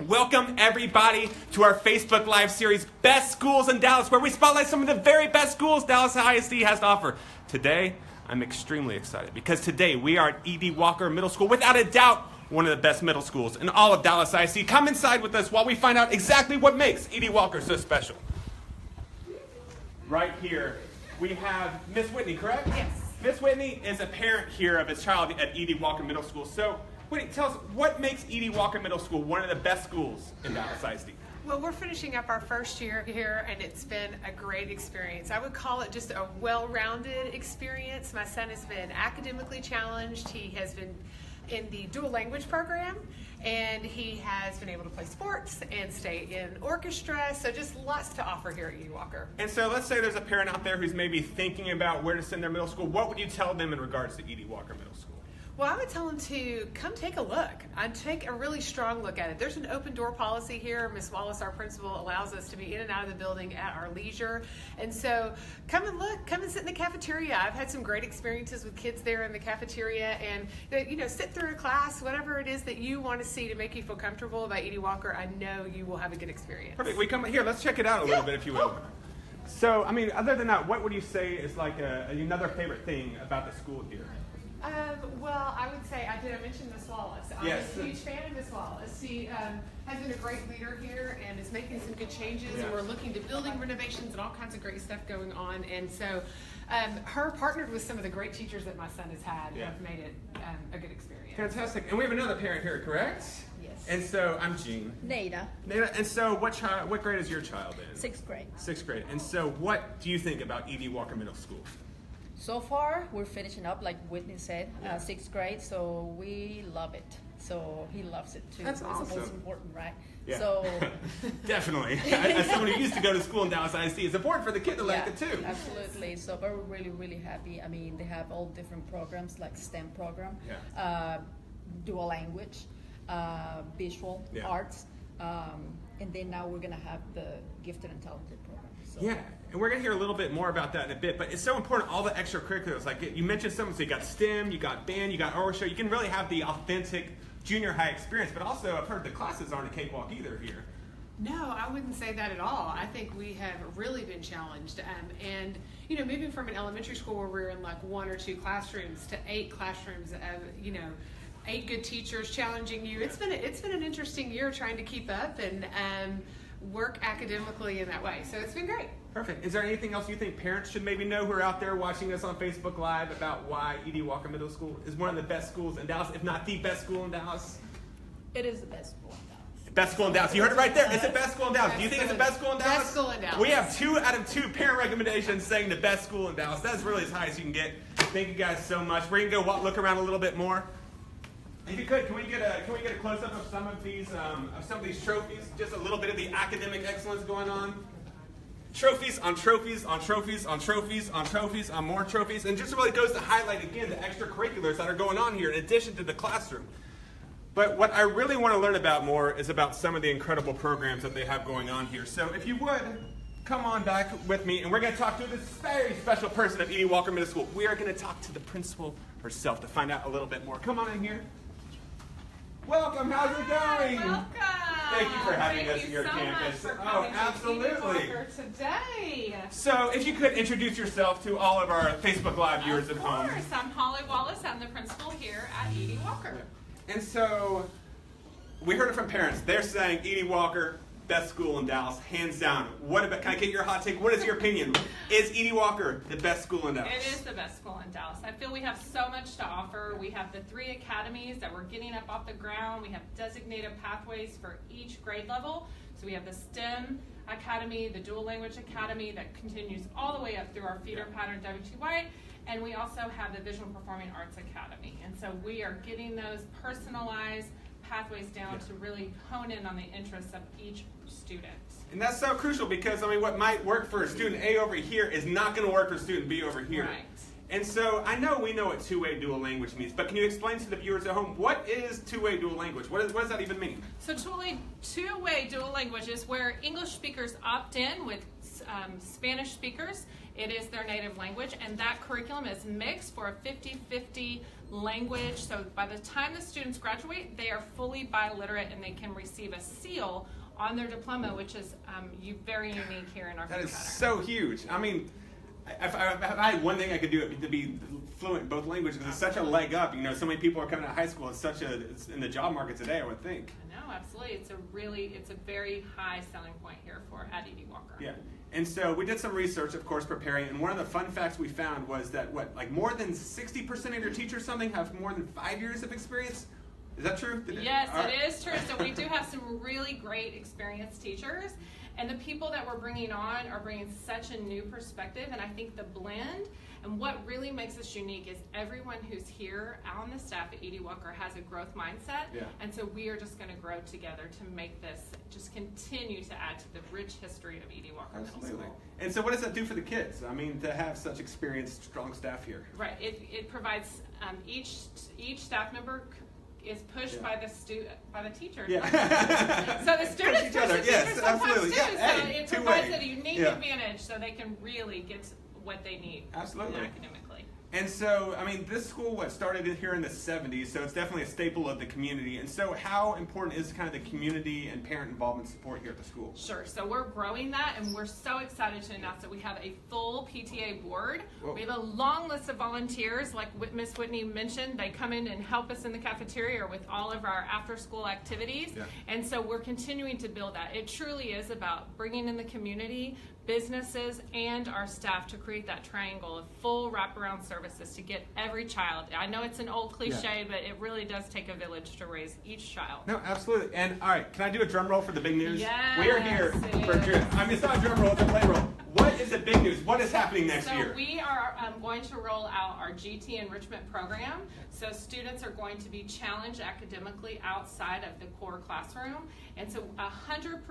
Welcome everybody to our Facebook Live series, Best Schools in Dallas, where we spotlight some of the very best schools Dallas ISD has to offer. Today, I'm extremely excited because today we are at E.D. Walker Middle School, without a doubt, one of the best middle schools in all of Dallas ISD. Come inside with us while we find out exactly what makes E.D. Walker so special. Right here, we have Miss Whitney, correct? Yes. Miss Whitney is a parent here of his child at E.D. Walker Middle School. So, Whitney, tell us, what makes E.D. Walker Middle School one of the best schools in Dallas ISD? Well, we're finishing up our first year here, and it's been a great experience. I would call it just a well-rounded experience. My son has been academically challenged. He has been in the dual language program, and he has been able to play sports and stay in orchestra, so just lots to offer here at E.D. Walker. And so let's say there's a parent out there who's maybe thinking about where to send their middle school. What would you tell them in regards to E.D. Walker Middle School? Well, I would tell them to come take a look. I'd take a really strong look at it. There's an open door policy here. Ms. Wallace, our principal, allows us to be in and out of the building at our leisure. And so come and look, come and sit in the cafeteria. I've had some great experiences with kids there in the cafeteria, and sit through a class, whatever it is that you want to see to make you feel comfortable about E.D. Walker. I know you will have a good experience. Perfect. We come here, let's check it out a little bit, if you will. So, I mean, other than that, what would you say is like another favorite thing about the school here? Well, I would say, I mention Ms. Wallace. Yes. I'm a huge fan of Ms. Wallace. She has been a great leader here and is making some good changes, and we're looking to building renovations and all kinds of great stuff going on. And so her partnered with some of the great teachers that my son has had have made it a good experience. Fantastic. And we have another parent here, correct? Yes. And so, I'm Gene. Nada. And so, what grade is your child in? 6th grade. 6th grade. And so, what do you think about E.D. Walker Middle School? So far, we're finishing up, like Whitney said, 6th grade, so we love it. So he loves it too. That's awesome. It's the most important, right? Yeah. So definitely. As someone who used to go to school in Dallas ISD, it's important for the kid to like it too. Absolutely. So we're really, really happy. I mean, they have all different programs, like STEM program, dual language, visual arts, and then now we're going to have the gifted and talented program. So. Yeah, and we're going to hear a little bit more about that in a bit, but it's so important, all the extracurriculars. Like you mentioned some, so you got STEM, you got band, you got orchestra. You can really have the authentic junior high experience, but also I've heard the classes aren't a cakewalk either here. No, I wouldn't say that at all. I think we have really been challenged. And, moving from an elementary school where we were in like 1 or 2 classrooms to 8 classrooms of, 8 good teachers challenging you. It's been an interesting year trying to keep up and work academically in that way. So it's been great. Perfect. Is there anything else you think parents should maybe know who are out there watching us on Facebook Live about why E.D. Walker Middle School is one of the best schools in Dallas, if not the best school in Dallas? It is the best school in Dallas. Best school in Dallas. You heard it right there. It's the best school in Dallas. Do you think it's the best school in Dallas? Best school in Dallas. We have 2 out of 2 parent recommendations saying the best school in Dallas. That's really as high as you can get. Thank you guys so much. We're gonna go look around a little bit more. If you could, can we get a close up of some of these trophies? Just a little bit of the academic excellence going on. Trophies on trophies on trophies on trophies on trophies on more trophies, and just really goes to highlight again the extracurriculars that are going on here in addition to the classroom. But what I really want to learn about more is about some of the incredible programs that they have going on here. So if you would, come on back with me, and we're going to talk to this very special person at E.D. Walker Middle School. We are going to talk to the principal herself to find out a little bit more. Come on in here. Welcome. How's it going? Welcome. Thank you for having us at your campus. Oh, absolutely. Today. So, if you could introduce yourself to all of our Facebook Live viewers at home. Of course. I'm Holly Wallace. I'm the principal here at E.D. Walker. And so, we heard it from parents. They're saying E.D. Walker, best school in Dallas, hands down. Can I get your hot take? What is your opinion? Is E.D. Walker the best school in Dallas? It is the best school in Dallas. I feel we have so much to offer. We have the 3 academies that we're getting up off the ground. We have designated pathways for each grade level. So we have the STEM Academy, the Dual Language Academy that continues all the way up through our feeder pattern W.T. White. And we also have the Visual Performing Arts Academy. And so we are getting those personalized pathways down to really hone in on the interests of each student. And that's so crucial because, what might work for student A over here is not going to work for student B over here. Right. And so I know we know what two-way dual language means, but can you explain to the viewers at home, what is two-way dual language? What does that even mean? So two-way dual language is where English speakers opt in with Spanish speakers. It is their native language, and that curriculum is mixed for a 50-50 language. So by the time the students graduate, they are fully biliterate and they can receive a seal on their diploma, which is very unique here in our That is center. so huge. I mean, if I had one thing I could do it to be fluent in both languages, because it's such a leg up. You know, so many people are coming out of high school. It's in the job market today, I would think. No, absolutely. It's a very high selling point here at E.D. Walker. Yeah. And so we did some research, of course, preparing, and one of the fun facts we found was that more than 60% of your teachers have more than 5 years of experience? Is that true? Yes, it is true. So we do have some really great experienced teachers, and the people that we're bringing on are bringing such a new perspective, and I think the blend and what really makes us unique is everyone who's here on the staff at E.D. Walker has a growth mindset, and so we are just going to grow together to make this just continue to add to the rich history of E.D. Walker Middle School. And so what does that do for the kids? I mean, to have such experienced, strong staff here. Right. It provides each staff member is pushed by the teachers. Yeah. So the students push the teachers sometimes too. Yeah. So it provides a unique advantage so they can really get what they need academically. And so, I mean, this school started here in the 70s, so it's definitely a staple of the community. And so how important is kind of the community and parent involvement support here at the school? Sure. So we're growing that, and we're so excited to announce that we have a full PTA board. Whoa. We have a long list of volunteers, like Miss Whitney mentioned. They come in and help us in the cafeteria or with all of our after-school activities. Yeah. And so we're continuing to build that. It truly is about bringing in the community, businesses, and our staff to create that triangle of full wraparound services to get every child. I know it's an old cliche, but it really does take a village to raise each child. No, absolutely. And all right, can I do a drum roll for the big news? Yes, we are here I mean, it's not a drum roll, it's a play roll. What is the big news? What is happening next year? So we are going to roll out our GT enrichment program. So students are going to be challenged academically outside of the core classroom. And so 100%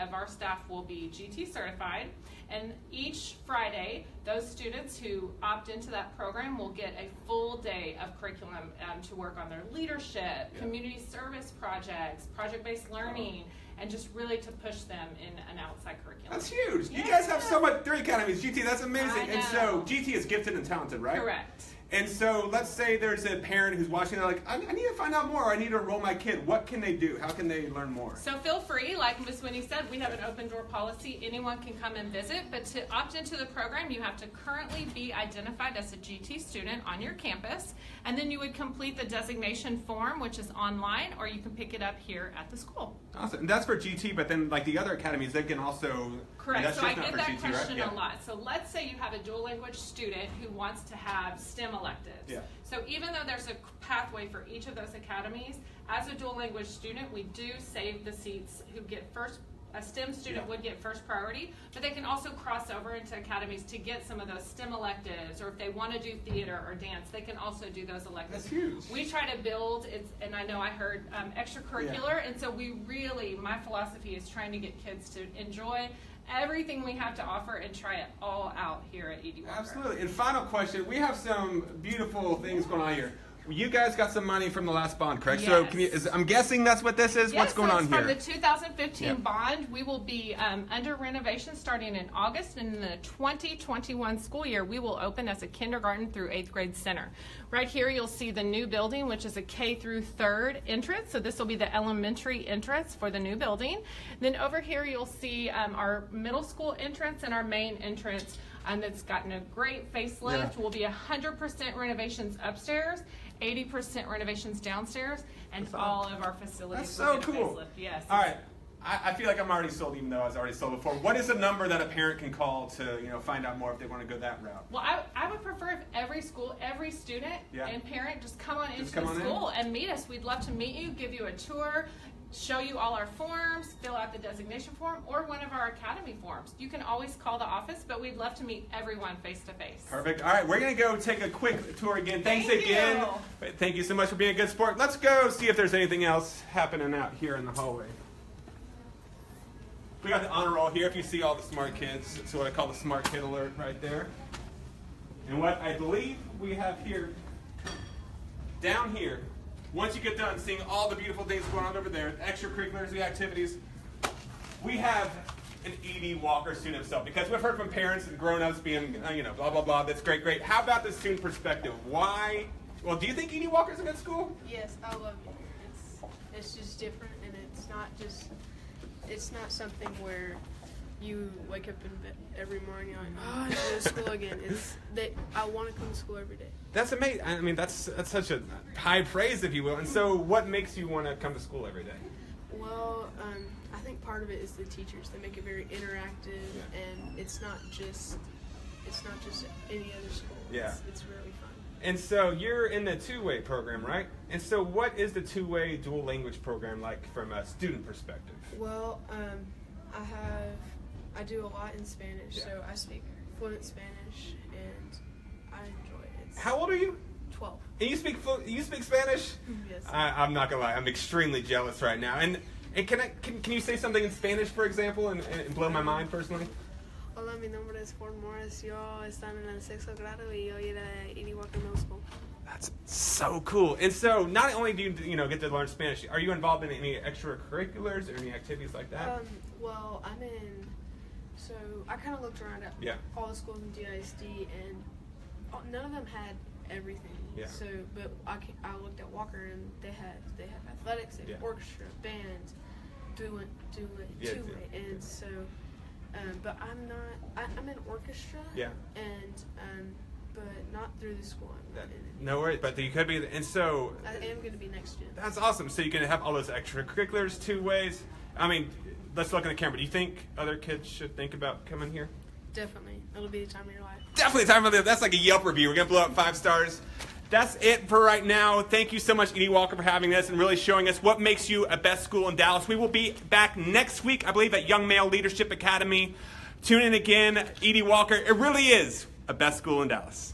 of our staff will be GT certified. And each Friday, those students who opt into that program will get a full day of curriculum to work on their leadership, community service projects, project-based learning, and just really to push them in an outside curriculum. That's huge. You guys have so much, 3 academies, GT, that's amazing. And so GT is gifted and talented, right? Correct. And so let's say there's a parent who's watching, they're like, I need to find out more, I need to enroll my kid. What can they do? How can they learn more? So feel free, like Ms. Whitney said, we have an open door policy. Anyone can come and visit, but to opt into the program, you have to currently be identified as a GT student on your campus, and then you would complete the designation form, which is online, or you can pick it up here at the school. Awesome. And that's for GT, but then like the other academies, they can also... Correct. So I get that question a lot. So let's say you have a dual language student who wants to have STEM electives. Yeah. So even though there's a pathway for each of those academies, as a dual language student, we do save the seats who get first. A STEM student would get first priority, but they can also cross over into academies to get some of those STEM electives, or if they want to do theater or dance, they can also do those electives. That's huge. We try to build, and I know I heard extracurricular, and so we really, my philosophy is trying to get kids to enjoy everything we have to offer and try it all out here at E.D. Walker. Absolutely. And final question, we have some beautiful things going on here. You guys got some money from the last bond, correct? Yes. So I'm guessing that's what this is? Yes, what's going on here? From the 2015 bond, we will be under renovation starting in August. And in the 2021 school year, we will open as a kindergarten through 8th grade center. Right here, you'll see the new building, which is a K through 3rd entrance. So this will be the elementary entrance for the new building. Then over here, you'll see our middle school entrance and our main entrance. That's gotten a great facelift. Will be 100% renovations upstairs, 80% renovations downstairs, and all of our facilities will get a facelift. Yes. All right. I feel like I'm already sold, even though I was already sold before. What is a number that a parent can call to find out more if they want to go that route? Well, I would prefer if every student and parent just come on into the school and meet us. We'd love to meet you, give you a tour, show you all our forms, fill out the designation form, or one of our academy forms. You can always call the office, but we'd love to meet everyone face to face. Perfect. All right, we're going to go take a quick tour again. Thanks again. Thank you so much for being a good sport. Let's go see if there's anything else happening out here in the hallway. We got the honor roll here. If you see all the smart kids, it's what I call the smart kid alert right there. And what I believe we have here, down here, once you get done seeing all the beautiful things going on over there, the extracurriculars, the activities, we have an E.D. Walker student himself. Because we've heard from parents and grown-ups being, blah, blah, blah, that's great, great. How about the student perspective? Why Well, do you think Edie Walker's a good school? Yes, I love it. It's just different, and it's not something where you wake up in bed every morning like, oh, I have to go to school again. I want to come to school every day. That's amazing. I mean, that's such a high praise, if you will. And so, what makes you want to come to school every day? Well, I think part of it is the teachers. They make it very interactive, and it's not just any other school. Yeah. It's really fun. And so you're in the two-way program, right? And so what is the two-way dual language program like from a student perspective? Well, I do a lot in Spanish, so I speak fluent Spanish, and I enjoy it. How old are you? 12. And you speak Spanish? Yes. I'm not gonna lie, I'm extremely jealous right now. And can you say something in Spanish, for example, and blow my mind personally? Hola, mi nombre es Ford Morris. Yo estaba en el sexto grado y yo era de Edie Walker Middle School. That's so cool. And so not only do you get to learn Spanish, are you involved in any extracurriculars or any activities like that? Well, so I kind of looked around at all the schools in DISD, and none of them had everything. Yeah. So, but I looked at Walker, and they have athletics, they have orchestra, band, two-way, and so. But I'm in orchestra. Yeah. And but not through the school. No worries, but you could be. And so I am going to be next year. That's awesome. So you can have all those extracurriculars two ways. I mean, let's look in the camera. Do you think other kids should think about coming here? Definitely. It'll be the time of your life. Definitely the time of your life. That's like a Yelp review. We're going to blow up 5 stars. That's it for right now. Thank you so much, Edie Walker, for having us and really showing us what makes you a best school in Dallas. We will be back next week, I believe, at Young Male Leadership Academy. Tune in again. Edie Walker, it really is a best school in Dallas.